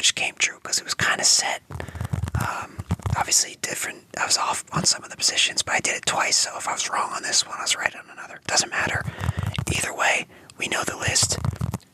much came true because it was kind of set. Obviously different. I was off on some of the positions, but I did it twice, so if I was wrong on this one, I was right on another. Doesn't matter. Either way, we know the list.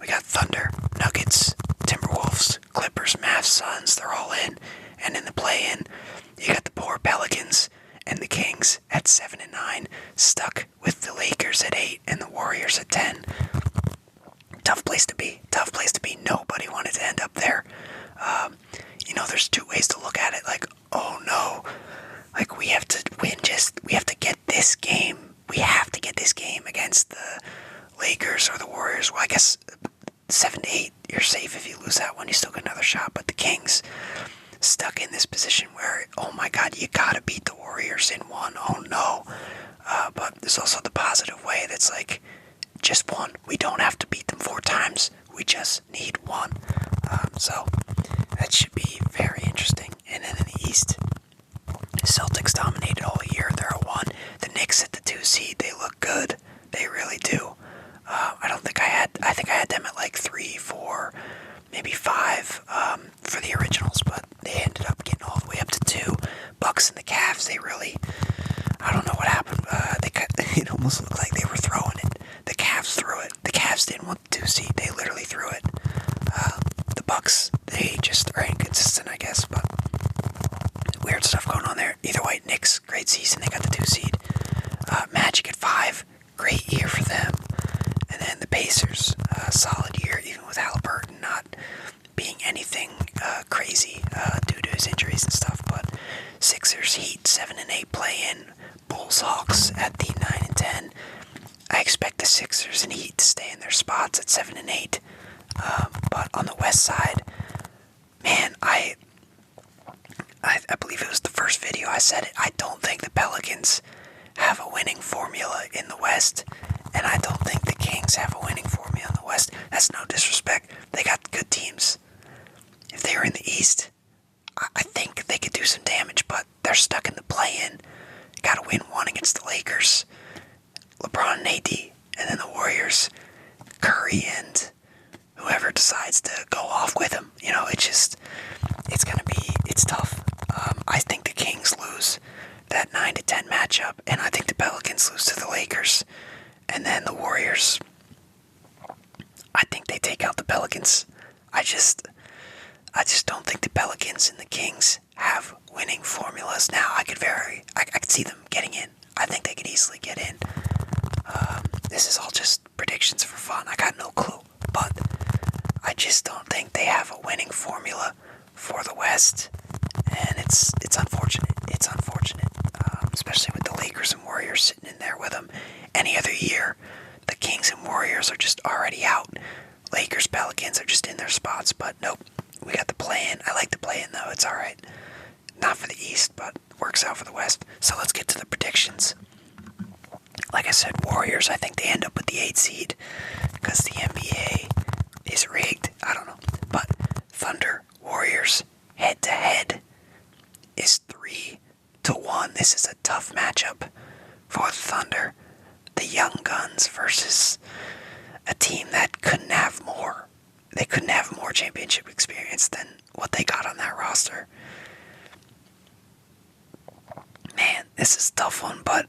We got Thunder, Nuggets, Timberwolves, Clippers, Mavs, Suns, they're all in. And in the play-in, you got the poor Pelicans and the Kings at 7 and 9, stuck with the Lakers at 8 and the Warriors at 10. Tough place to be. Tough place to be. Nobody wanted to end up there. There's two ways to look at it. Like, oh no, like we have to win. We have to get this game. We have to get this game against the Lakers or the Warriors. Well, I guess 7 to 8, you're safe. If you lose that one, you still get another shot. But the Kings stuck in this position where, oh my God, you gotta beat the Warriors in one. Oh no. But there's also the positive way that's like, just one. We don't have to beat them 4 times. We just need one. So that should be very interesting. And then in the East, the Celtics dominated all year. They're at 1. The Knicks at the 2 seed. They look good. They really do. I think I had them at like 3, 4, maybe 5 for the originals, but they ended up getting all the way up to 2. Bucks and the Cavs. They really, I don't know what happened. It almost looked like they were throwing it. The Cavs threw it. The Cavs didn't want the 2 seed. They literally threw it. The Bucks, they just are inconsistent, I guess, but weird stuff going on there. Either way, Knicks, great season. They got the 2 seed. Magic at 5, great year for them. And then the Pacers, solid year, even with Haliburton not being anything crazy due to his injuries and stuff. But Sixers, Heat, 7 and 8 play-in. Bulls, Hawks at the 9 and 10. I expect the Sixers and Heat to stay in their spots at 7 and 8. But on the West side, man, I believe it was the first video I said it. I don't think the Pelicans have a winning formula in the West, and I don't think the Kings have a winning formula in the West. That's no disrespect. They got good teams. If they were in the East, I think they could do some damage, but they're stuck in the play-in. Got to win one against the Lakers, LeBron and AD, and then the Warriors, Curry, and whoever decides to go off with him. It's tough. I think the Kings lose that 9 to 10 matchup, and I think the Pelicans lose to the Lakers, and then the Warriors, I think they take out the Pelicans. I just don't think the Pelicans and the Kings have winning formulas. Now, I could see them getting in. I think they could easily get in. This is all just predictions for fun. I got no clue, but I just don't think they have a winning formula for the West, and it's unfortunate. It's unfortunate, especially with the Lakers and Warriors sitting in there with them. Any other year, the Kings and Warriors are just already out. Lakers, Pelicans are just in their spots, but nope. We got the play-in. I like the play-in, though. It's alright. Not for the East, but works out for the West. So let's get to the predictions. Like I said, Warriors, I think they end up with the 8 seed because the NBA is rigged. I don't know. But Thunder, Warriors, head-to-head is 3 to 1. This is a tough matchup for the Thunder. The Young Guns versus a team that couldn't have more. They couldn't have more championship experience than what they got on that roster. Man, this is a tough one, but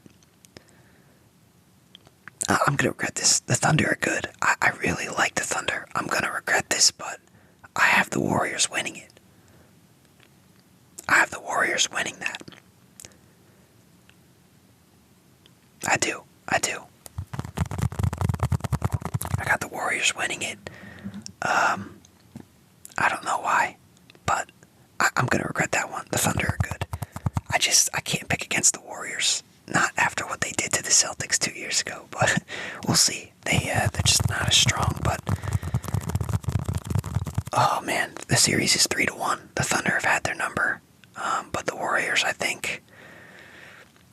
I'm going to regret this. The Thunder are good. I really like the Thunder. I'm going to regret this, but I have the Warriors winning it. I have the Warriors winning that. I do. I got the Warriors winning it. I don't know why, but I'm going to regret that one. The Thunder are good. I can't pick against the Warriors. Not after what they did to the Celtics 2 years ago, but we'll see. They're just not as strong, but oh man, the series is 3 to 1. The Thunder have had their number, but the Warriors, I think,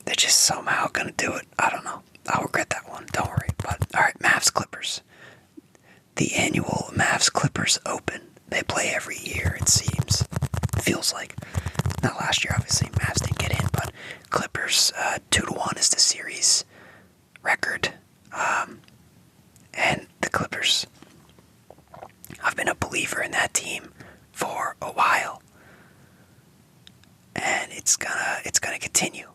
they're just somehow going to do it. I don't know. I'll regret that one. Don't worry. But alright, Mavs Clippers. The annual Mavs Clippers Open. They play every year, it seems. Feels like. Not last year, obviously. Mavs didn't get in, but Clippers 2 to 1 is the series record. And the Clippers, I've been a believer in that team for a while. And it's gonna continue.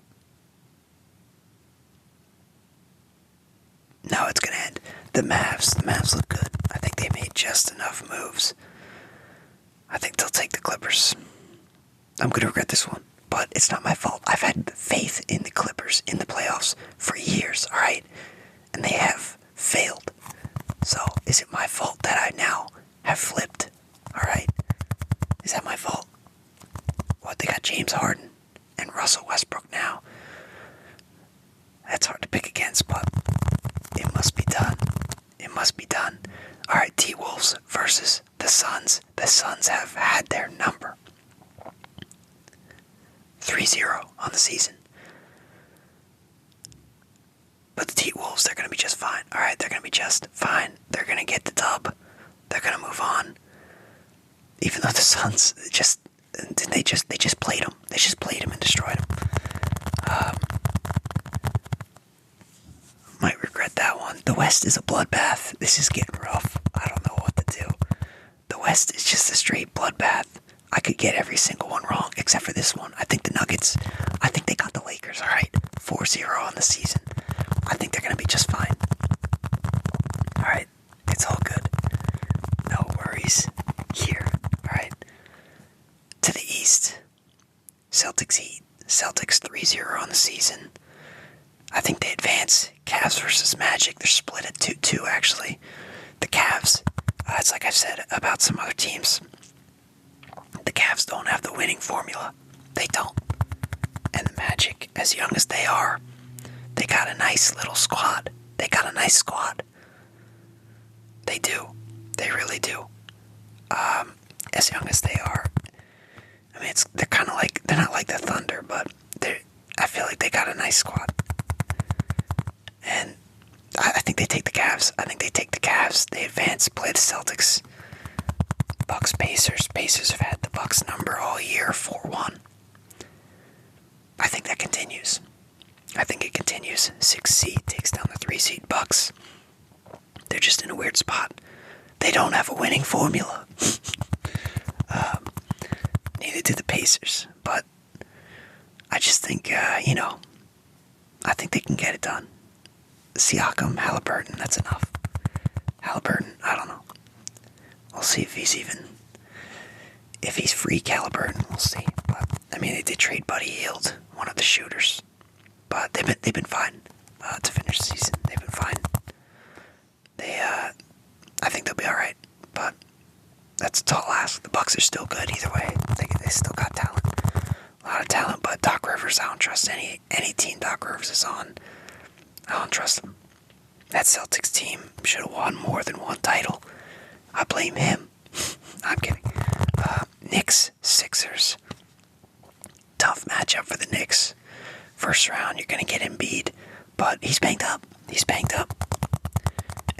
No, it's gonna end. The Mavs look good. I think they made just enough moves. I think they'll take the Clippers. I'm gonna regret this one, but it's not my fault. I've had faith in the Clippers in the playoffs for years, alright? And they have failed. So, is it my fault that I now have flipped? Alright? Is that my fault? What, they got James Harden and Russell Westbrook now. That's hard to pick against, but it must be done. It must be done. Alright, T-Wolves versus the Suns. The Suns have had their number. 3-0 on the season. But the T-Wolves, they're going to be just fine. Alright, they're going to be just fine. They're going to get the dub. They're going to move on. Even though the Suns they just played them. They just played them and destroyed them. Might regret that one. The West is a bloodbath. This is getting rough. I don't know what to do. The West is just a straight bloodbath. I could get every single one wrong except for this one. I think the Nuggets, I think they got the Lakers, alright? 4-0 on the season. I think they're going to be just fine. Alright, it's all good. No worries here, alright? To the East, Celtics Heat. Celtics 3-0 on the season. I think they advance. Cavs versus Magic. They're split at 2-2 actually. The Cavs, it's like I've said about some other teams. The Cavs don't have the winning formula. They don't. And the Magic, as young as they are, they got a nice little squad. They got a nice squad. They do. They really do. As young as they are. I mean, they're kind of like, they're not like the Thunder, but I feel like they got a nice squad. And I think they take the Cavs. I think they take the Cavs. They advance, play the Celtics. Bucks, Pacers. Pacers have had the Bucks number all year, 4-1. I think that continues. I think it continues. 6 seed takes down the 3 seed Bucks. They're just in a weird spot. They don't have a winning formula. Neither do the Pacers. But I just think, I think they can get it done. Siakam, Halliburton, that's enough. Halliburton, I don't know. We'll see if he's free, Halliburton, we'll see. But, I mean, they did trade Buddy Hield, one of the shooters. But they've been fine to finish the season. They've been fine. I think they'll be alright. But that's a tall ask. The Bucks are still good either way. They still got talent. A lot of talent, but Doc Rivers, I don't trust any team Doc Rivers is on. I don't trust him. That Celtics team should have won more than one title. I blame him. I'm kidding. Knicks, Sixers. Tough matchup for the Knicks. First round, you're going to get Embiid, but he's banged up.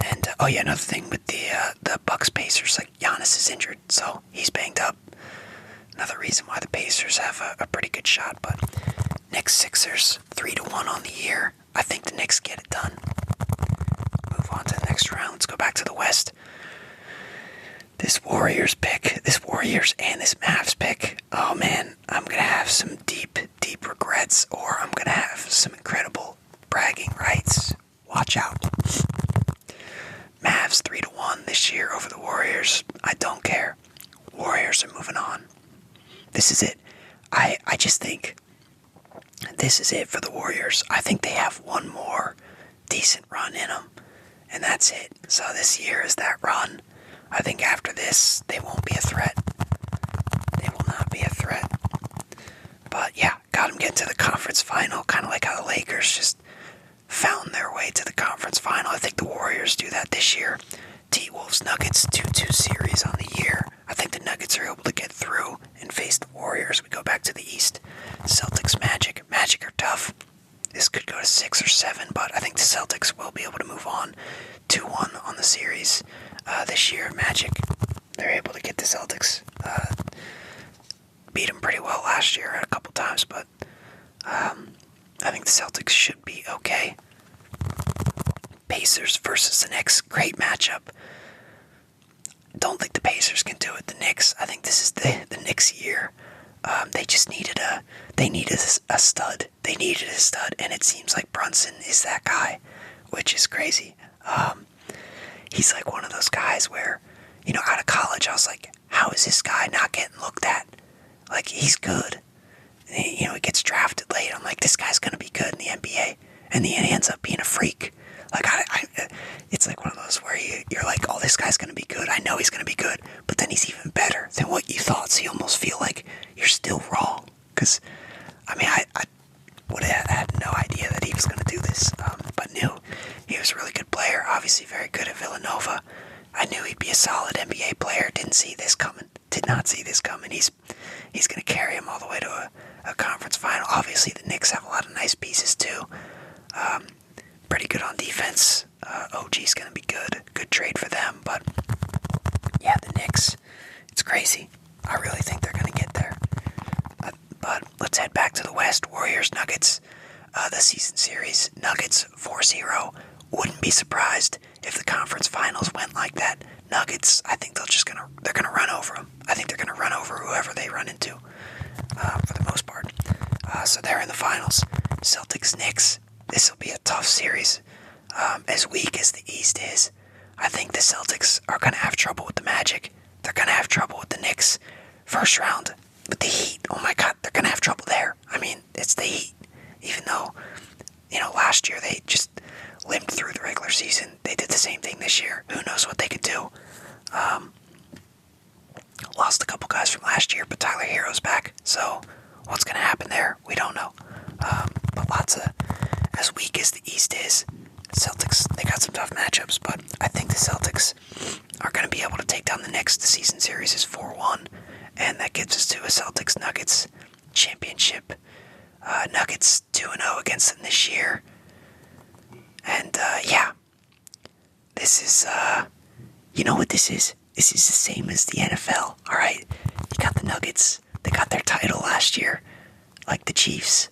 And, another thing with the Bucks Pacers, like Giannis is injured, so he's banged up. Another reason why the Pacers have a pretty good shot, but Knicks, Sixers, 3-1 on the year. I think the Knicks get it done. Move on to the next round. Let's go back to the West. This Warriors and this Mavs pick. Oh man, I'm going to have some deep regrets, or I'm going to have some incredible bragging rights. Watch out. Mavs 3-1 this year over the Warriors. I don't care. Warriors are moving on. This is it. I just think this is it for the Warriors. I think they have one more decent run in them, and that's it. So this year is that run. I think after this, they won't be a threat. They will not be a threat. But yeah, got them getting to the conference final, kind of like how the Lakers just found their way to the conference final. I think the Warriors do that this year. T-Wolves Nuggets 2-2 series on the year. I think the Nuggets are able to get through and face the Warriors. We go back to the East. Celtics Magic. Magic are tough. This could go to 6 or 7, but I think the Celtics will be able to move on 2-1 on the series. This year, Magic, they're able to get the Celtics. Beat them pretty well last year a couple times, but I think the Celtics should be okay. Pacers versus the Knicks, great matchup. Don't think the Pacers can do it. The Knicks. I think this is the Knicks' year. They just needed a stud. They needed a stud, and it seems like Brunson is that guy, which is crazy. He's like one of those guys where, out of college, I was like, how is this guy not getting looked at? Like, he's good. He gets drafted late. I'm like, this guy's gonna be good in the NBA, and then he ends up being a freak. Like, it's like one of those where you're like, oh, this guy's gonna be good. I know he's gonna be good, but then he's even better than what you thought. So you almost feel like you're still wrong. Because, I would have had no idea that he was gonna do this, but knew he was a really good player. Obviously, very good at Villanova. I knew he'd be a solid NBA player. Didn't see this coming. Did not see this coming. He's gonna carry him all the way to a conference final. Obviously, the Knicks have a lot of nice pieces too. Pretty good on defense. OG's gonna be good. Good trade for them. But yeah, the Knicks, it's crazy. I really think they're gonna get there. But let's head back to the West. Warriors, Nuggets. The season series, Nuggets 4-0. Wouldn't be surprised if the conference finals went like that. Nuggets, I think they're gonna run over them. I think they're gonna run over whoever they run into, for the most part. So they're in the finals. Celtics, Knicks. This will be a tough series. As weak as the East is, I think the Celtics are gonna have trouble with the Magic. They're gonna have trouble with the Knicks. First round with the Heat. Oh my God, they're gonna have trouble there. I mean, it's the Heat. Even though, last year they just limped through the regular season. They did the same thing this year. Who knows what they could do? Lost a couple guys from last year, but Tyler Hero's back. So what's going to happen there? We don't know. But as weak as the East is, Celtics, they got some tough matchups, but I think the Celtics are going to be able to take down the Knicks. The season series is 4-1, and that gets us to a Celtics-Nuggets championship. Nuggets 2-0 against them this year. And, yeah. This is, you know what this is? This is the same as the NFL, alright? You got the Nuggets. They got their title last year, like the Chiefs.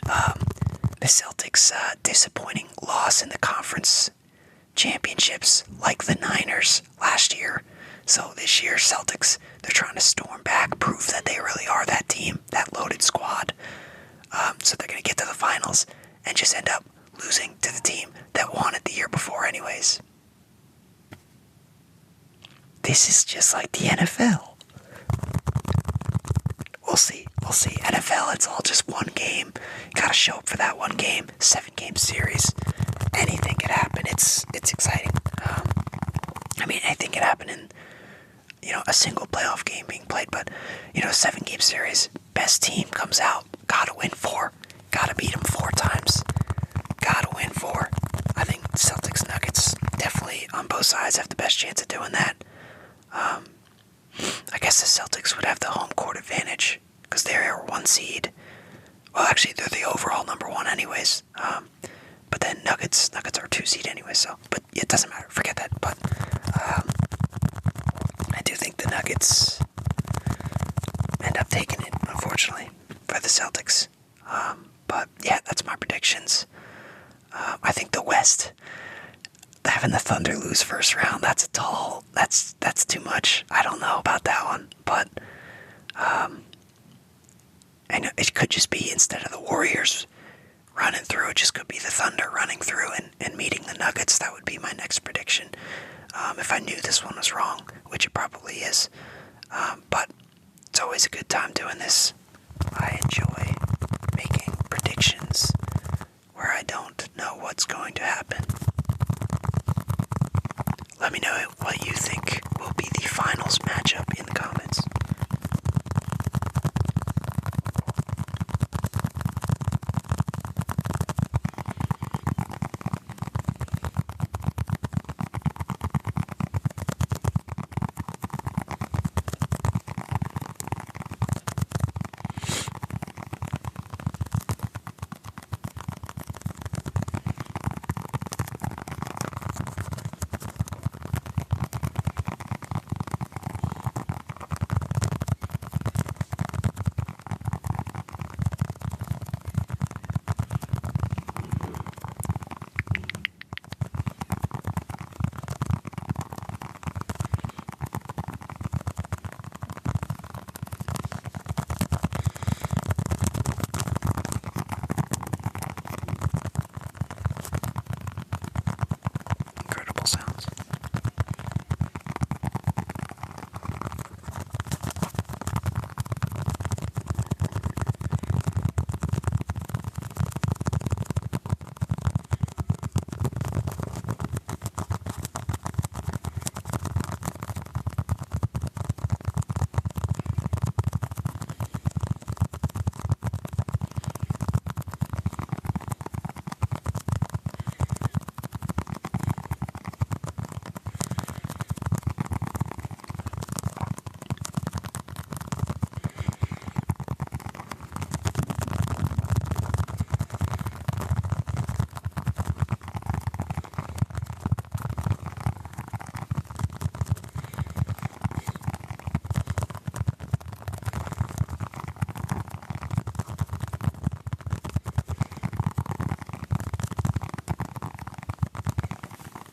The Celtics, disappointing loss in the conference championships, like the Niners last year. So this year, Celtics, they're trying to storm back, prove that they really are that team, that loaded squad. So they're going to get to the finals and just end up losing to the team that won it the year before anyways. This is just like the NFL. We'll see. NFL, it's all just one game. You gotta show up for that one game. 7-game series. Anything could happen. It's exciting. Anything could happen in, a single playoff game being played. But, 7-game series. Best team comes out. Gotta win 4. Gotta beat them 4 times. Gotta win 4. I think Celtics, Nuggets, definitely on both sides have the best chance of doing that. I guess the Celtics would have the home court advantage because they're 1 seed. Well, actually, they're the overall number 1 anyways. But then Nuggets are 2 seed anyway, so. But it doesn't matter. Forget that. But I do think the Nuggets end up taking it, unfortunately, for the Celtics. But yeah, that's my predictions. I think the West, having the Thunder lose first round, that's too much. I don't know about that one, but I know it could just be, instead of the Warriors running through, it just could be the Thunder running through and meeting the Nuggets. That would be my next prediction. If I knew this one was wrong, which it probably is. But it's always a good time doing this. I enjoy making predictions where I don't know what's going to happen. Let me know what you think will be the finals matchup in the comments.